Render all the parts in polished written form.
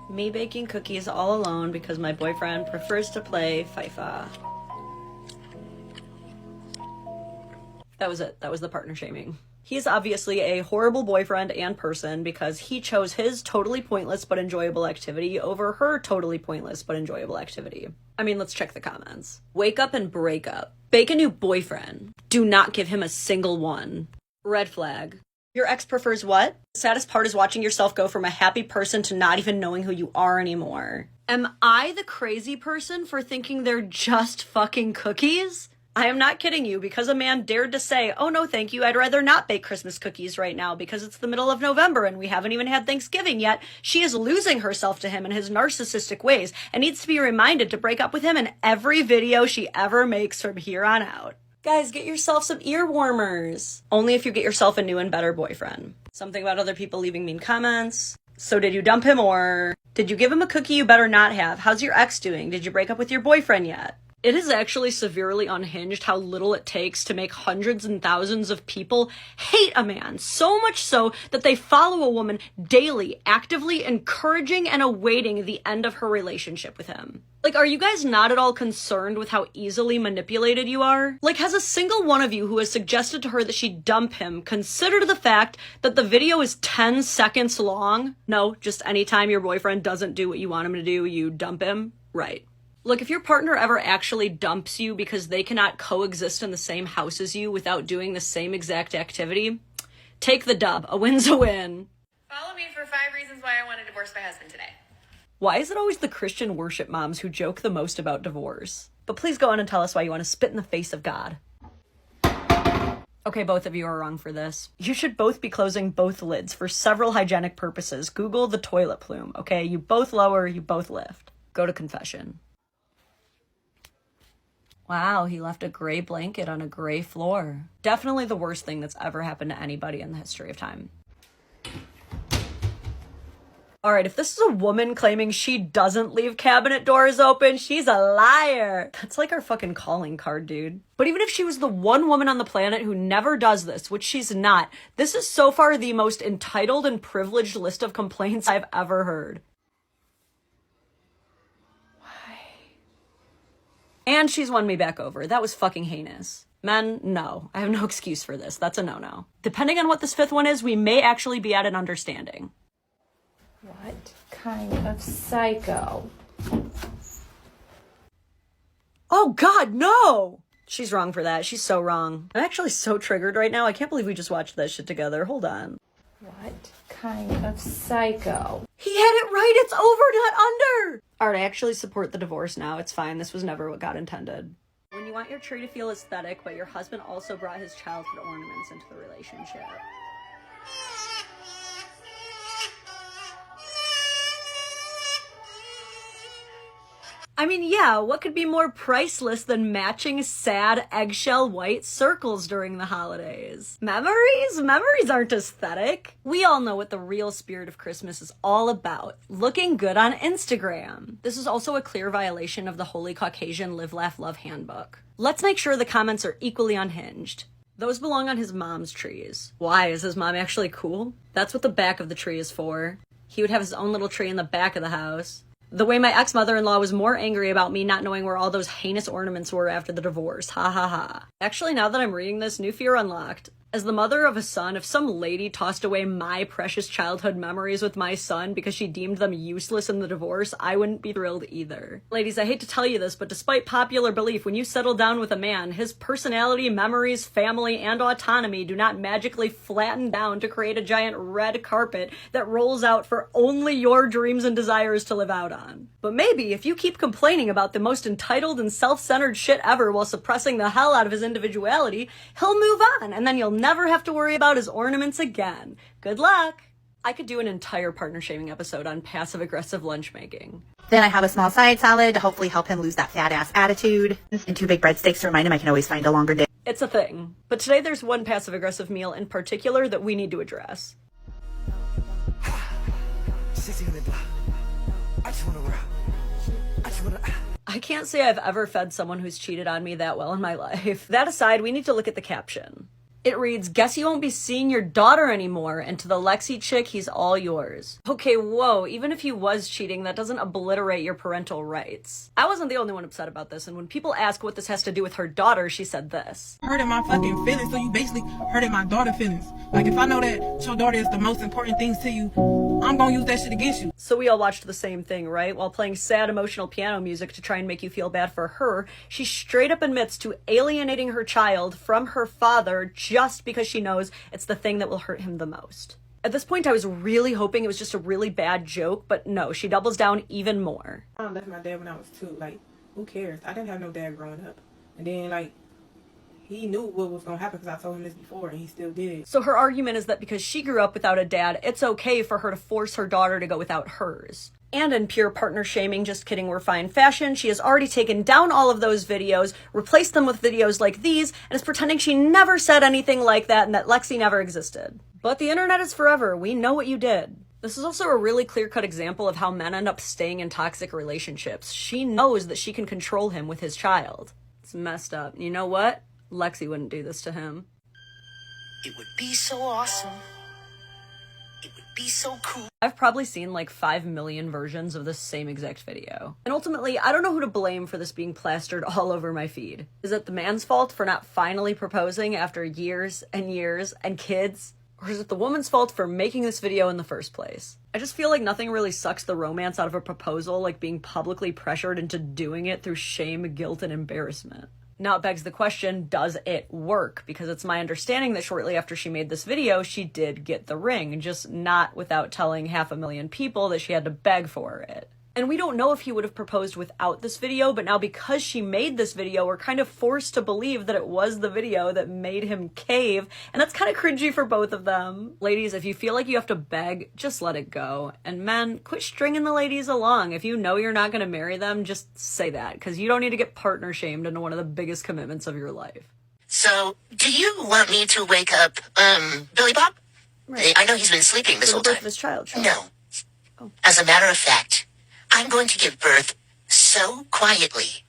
Me baking cookies all alone because my boyfriend prefers to play FIFA. That was it. That was the partner shaming. He's obviously a horrible boyfriend and person because he chose his totally pointless but enjoyable activity over her totally pointless but enjoyable activity. I mean, let's check the comments. Wake up and break up. Bake a new boyfriend. Do not give him a single one. Red flag. Your ex prefers what? The saddest part is watching yourself go from a happy person to not even knowing who you are anymore. Am I the crazy person for thinking they're just fucking cookies? I am not kidding you, because a man dared to say, oh no thank you, I'd rather not bake Christmas cookies right now because it's the middle of November and we haven't even had Thanksgiving yet. She is losing herself to him in his narcissistic ways and needs to be reminded to break up with him in every video she ever makes from here on out. Guys, get yourself some ear warmers. Only if you get yourself a new and better boyfriend. Something about other people leaving mean comments. So did you dump him, or did you give him a cookie you better not have? How's your ex doing? Did you break up with your boyfriend yet? It is actually severely unhinged how little it takes to make hundreds and thousands of people hate a man, so much so that they follow a woman daily, actively encouraging and awaiting the end of her relationship with him. Like, are you guys not at all concerned with how easily manipulated you are? Like, has a single one of you who has suggested to her that she dump him considered the fact that the video is 10 seconds long? No, just anytime your boyfriend doesn't do what you want him to do, you dump him? Right. Look, if your partner ever actually dumps you because they cannot coexist in the same house as you without doing the same exact activity, take the dub. A win's a win. Follow me for 5 reasons why I want to divorce my husband today. Why is it always the Christian worship moms who joke the most about divorce? But please go on and tell us why you want to spit in the face of God. Okay, both of you are wrong for this. You should both be closing both lids for several hygienic purposes. Google the toilet plume, okay? You both lower, you both lift. Go to confession. Wow, he left a gray blanket on a gray floor. Definitely the worst thing that's ever happened to anybody in the history of time. All right, if this is a woman claiming she doesn't leave cabinet doors open, she's a liar. That's like our fucking calling card, dude. But even if she was the one woman on the planet who never does this, which she's not, this is so far the most entitled and privileged list of complaints I've ever heard. And she's won me back over. That was fucking heinous. Men, no. I have no excuse for this. That's a no-no. Depending on what this fifth one is, we may actually be at an understanding. What kind of psycho? Oh God, no! She's wrong for that. She's so wrong. I'm actually so triggered right now. I can't believe we just watched that shit together. Hold on. What kind of psycho? He had it right. It's over, not under. All right, I actually support the divorce now. It's fine. This was never what God intended. When you want your tree to feel aesthetic, but your husband also brought his childhood ornaments into the relationship. I mean, yeah, what could be more priceless than matching sad eggshell white circles during the holidays? Memories? Memories aren't aesthetic. We all know what the real spirit of Christmas is all about. Looking good on Instagram. This is also a clear violation of the Holy Caucasian Live, Laugh, Love handbook. Let's make sure the comments are equally unhinged. Those belong on his mom's trees. Why? Is his mom actually cool? That's what the back of the tree is for. He would have his own little tree in the back of the house. The way my ex-mother-in-law was more angry about me not knowing where all those heinous ornaments were after the divorce. Ha ha ha. Actually, now that I'm reading this, new fear unlocked. As the mother of a son, if some lady tossed away my precious childhood memories with my son because she deemed them useless in the divorce, I wouldn't be thrilled either. Ladies, I hate to tell you this, but despite popular belief, when you settle down with a man, his personality, memories, family, and autonomy do not magically flatten down to create a giant red carpet that rolls out for only your dreams and desires to live out on. But maybe, if you keep complaining about the most entitled and self-centered shit ever while suppressing the hell out of his individuality, he'll move on, and then you'll never have to worry about his ornaments again. Good luck! I could do an entire partner shaming episode on passive-aggressive lunch making. Then I have a small side salad to hopefully help him lose that fat ass attitude. And 2 big breadsticks to remind him I can always find a longer dick. It's a thing. But today there's one passive-aggressive meal in particular that we need to address. I can't say I've ever fed someone who's cheated on me that well in my life. That aside, we need to look at the caption. It reads, "Guess you won't be seeing your daughter anymore, and to the Lexi chick, he's all yours." Okay, whoa, even if he was cheating, that doesn't obliterate your parental rights. I wasn't the only one upset about this, and when people ask what this has to do with her daughter, she said this. Hurting my fucking feelings, so you basically hurting my daughter's feelings. Like, if I know that your daughter is the most important things to you, I'm gonna use that shit against you. So we all watched the same thing, right? While playing sad emotional piano music to try and make you feel bad for her, she straight up admits to alienating her child from her father just because she knows it's the thing that will hurt him the most. At this point, I was really hoping it was just a really bad joke, but no, she doubles down even more. I left my dad when I was 2. Like, who cares? I didn't have no dad growing up. And then, like, he knew what was going to happen because I told him this before, and he still did. So her argument is that because she grew up without a dad, it's okay for her to force her daughter to go without hers. And in pure partner shaming, just kidding, we're fine fashion, she has already taken down all of those videos, replaced them with videos like these, and is pretending she never said anything like that and that Lexi never existed. But the internet is forever. We know what you did. This is also a really clear-cut example of how men end up staying in toxic relationships. She knows that she can control him with his child. It's messed up. You know what? Lexi wouldn't do this to him. It would be so awesome. It would be so cool. I've probably seen like 5 million versions of this same exact video. And ultimately, I don't know who to blame for this being plastered all over my feed. Is it the man's fault for not finally proposing after years and years and kids? Or is it the woman's fault for making this video in the first place? I just feel like nothing really sucks the romance out of a proposal like being publicly pressured into doing it through shame, guilt, and embarrassment. Now it begs the question, does it work? Because it's my understanding that shortly after she made this video, she did get the ring, just not without telling 500,000 people that she had to beg for it. And we don't know if he would have proposed without this video, but now because she made this video, we're kind of forced to believe that it was the video that made him cave, and that's kind of cringy for both of them. Ladies, if you feel like you have to beg, just let it go. And men, quit stringing the ladies along. If you know you're not going to marry them, just say that, because you don't need to get partner shamed into one of the biggest commitments of your life. So, do you want me to wake up, Billy Bob? Right. I know he's been sleeping this For whole the birth time. of his child, sure. No. Oh. As a matter of fact, I'm going to give birth so quietly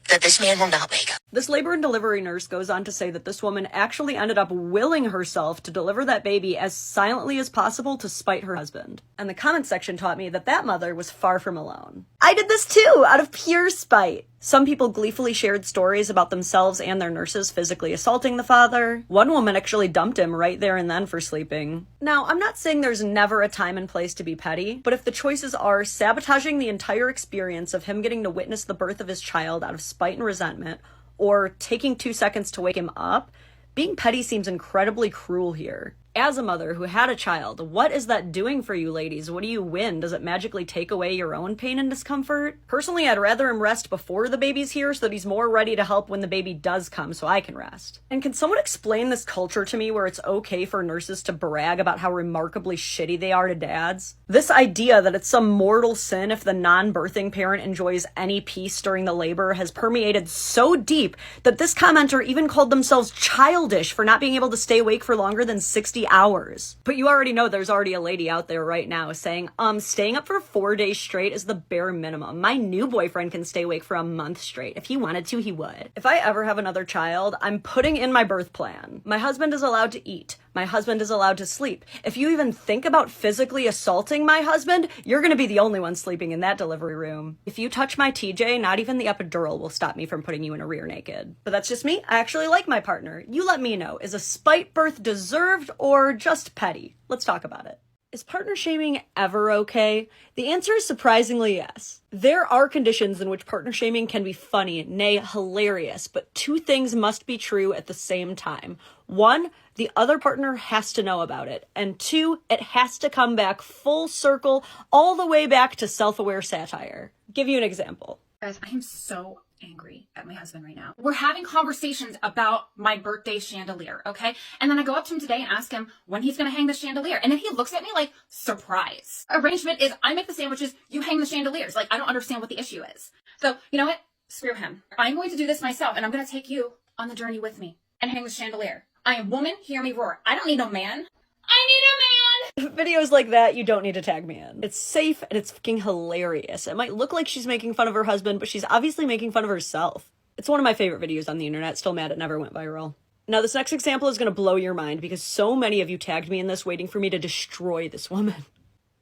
that this man will not wake up. This labor and delivery nurse goes on to say that this woman actually ended up willing herself to deliver that baby as silently as possible to spite her husband. And the comment section taught me that that mother was far from alone. I did this too, out of pure spite. Some people gleefully shared stories about themselves and their nurses physically assaulting the father. One woman actually dumped him right there and then for sleeping. Now, I'm not saying there's never a time and place to be petty, but if the choices are sabotaging the entire experience of him getting to witness the birth of his child out of spite and resentment, or taking 2 seconds to wake him up, being petty seems incredibly cruel here. As a mother who had a child, what is that doing for you ladies? What do you win? Does it magically take away your own pain and discomfort? Personally, I'd rather him rest before the baby's here so that he's more ready to help when the baby does come so I can rest. And can someone explain this culture to me where it's okay for nurses to brag about how remarkably shitty they are to dads? This idea that it's some mortal sin if the non-birthing parent enjoys any peace during the labor has permeated so deep that this commenter even called themselves childish for not being able to stay awake for longer than 60 hours. But you already know there's already a lady out there right now saying, staying up for 4 days straight is the bare minimum. My new boyfriend can stay awake for a month straight. If he wanted to, he would. If I ever have another child, I'm putting in my birth plan. My husband is allowed to eat. My husband is allowed to sleep. If you even think about physically assaulting my husband, you're gonna be the only one sleeping in that delivery room. If you touch my TJ, not even the epidural will stop me from putting you in a rear naked. But that's just me. I actually like my partner. You let me know. Is a spite birth deserved or just petty? Let's talk about it. Is partner shaming ever okay? The answer is surprisingly yes. There are conditions in which partner shaming can be funny, nay, hilarious, but 2 things must be true at the same time. 1, the other partner has to know about it. And 2, it has to come back full circle, all the way back to self-aware satire. Give you an example. Guys, I am so angry at my husband right now. We're having conversations about my birthday chandelier, okay? And then I go up to him today and ask him when he's gonna hang the chandelier. And then he looks at me like, surprise. Arrangement is I make the sandwiches, you hang the chandeliers. Like, I don't understand what the issue is. So, you know what? Screw him. I'm going to do this myself, and I'm gonna take you on the journey with me and hang the chandelier. I am woman, hear me roar. I don't need no man. I need a man! Videos like that, you don't need to tag me in. It's safe and it's fucking hilarious. It might look like she's making fun of her husband, but she's obviously making fun of herself. It's one of my favorite videos on the internet. Still mad it never went viral. Now, this next example is going to blow your mind because so many of you tagged me in this waiting for me to destroy this woman.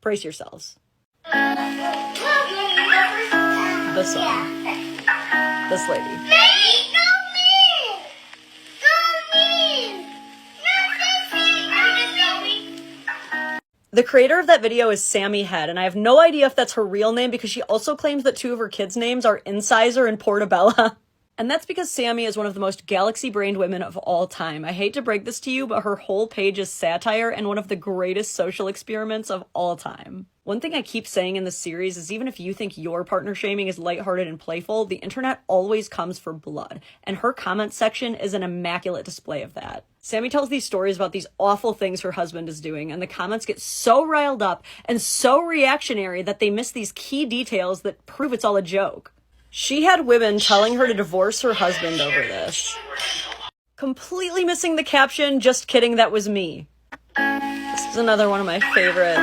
Brace yourselves. This one. This lady. The creator of that video is Sammy Head, and I have no idea if that's her real name because she also claims that 2 of her kids' names are Incisor and Portabella. And that's because Sammy is one of the most galaxy-brained women of all time. I hate to break this to you, but her whole page is satire and one of the greatest social experiments of all time. One thing I keep saying in this series is even if you think your partner shaming is lighthearted and playful, the internet always comes for blood, and her comment section is an immaculate display of that. Sammy tells these stories about these awful things her husband is doing, and the comments get so riled up and so reactionary that they miss these key details that prove it's all a joke. She had women telling her to divorce her husband over this. Completely missing the caption, "Just kidding, that was me." This is another one of my favorites.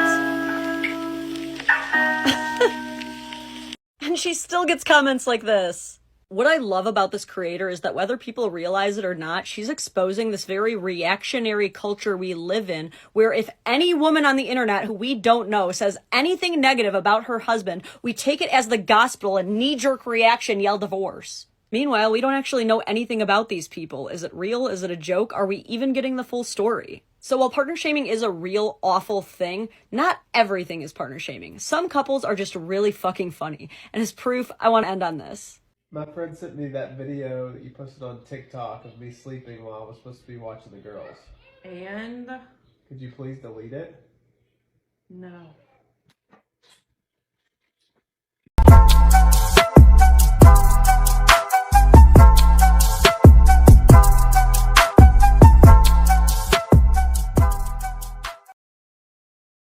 And she still gets comments like this. What I love about this creator is that whether people realize it or not, she's exposing this very reactionary culture we live in, where if any woman on the internet who we don't know says anything negative about her husband, we take it as the gospel and knee-jerk reaction yell divorce. Meanwhile, we don't actually know anything about these people. Is it real? Is it a joke? Are we even getting the full story? So while partner shaming is a real awful thing, not everything is partner shaming. Some couples are just really fucking funny. And as proof, I want to end on this. My friend sent me that video that you posted on TikTok of me sleeping while I was supposed to be watching the girls. And Could you please delete it? no.